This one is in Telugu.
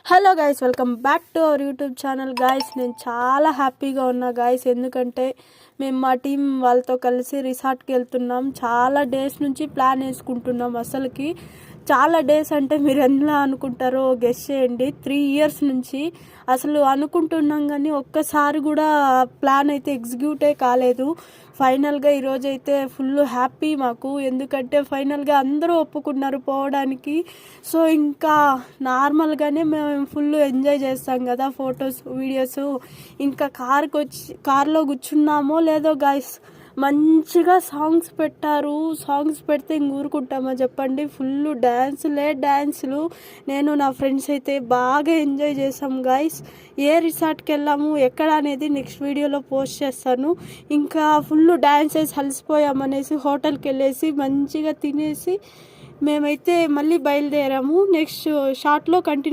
Hello guys, welcome back to our YouTube channel. Guys, నేను చాలా హ్యాపీగా ఉన్నా గాయస్. ఎందుకంటే మేము మా టీం వాళ్ళతో కలిసి రిసార్ట్కి వెళ్తున్నాం. చాలా డేస్ నుంచి ప్లాన్ వేసుకుంటున్నాం. అసలుకి చాలా డేస్ అంటే మీరు ఎలా అనుకుంటారో గెస్ చేయండి. 3 years నుంచి అసలు అనుకుంటున్నాం, కానీ ఒక్కసారి కూడా ప్లాన్ అయితే ఎగ్జిక్యూటే కాలేదు. ఫైనల్గా ఈరోజైతే ఫుల్ హ్యాపీ మాకు. ఎందుకంటే ఫైనల్గా అందరూ ఒప్పుకున్నారు పోవడానికి. సో ఇంకా నార్మల్గానే మేము ఫుల్ ఎంజాయ్ చేస్తాం కదా, ఫొటోస్ వీడియోస్. ఇంకా కార్లో కూర్చున్నామో లేదో గాయస్, మంచిగా సాంగ్స్ పెట్టారు. సాంగ్స్ పెడితే ఇంక ఊరుకుంటామా చెప్పండి. ఫుల్ డ్యాన్సులు. నేను నా ఫ్రెండ్స్ అయితే బాగా ఎంజాయ్ చేసాం గాయస్. ఏ రిసార్ట్కి వెళ్ళాము ఎక్కడ అనేది నెక్స్ట్ వీడియోలో పోస్ట్ చేస్తాను. ఇంకా ఫుల్ డ్యాన్సెస్ అలసిపోయామనేసి హోటల్కి వెళ్ళేసి మంచిగా తినేసి మేమైతే మళ్ళీ బయలుదేరాము. నెక్స్ట్ షార్ట్లో కంటిన్యూ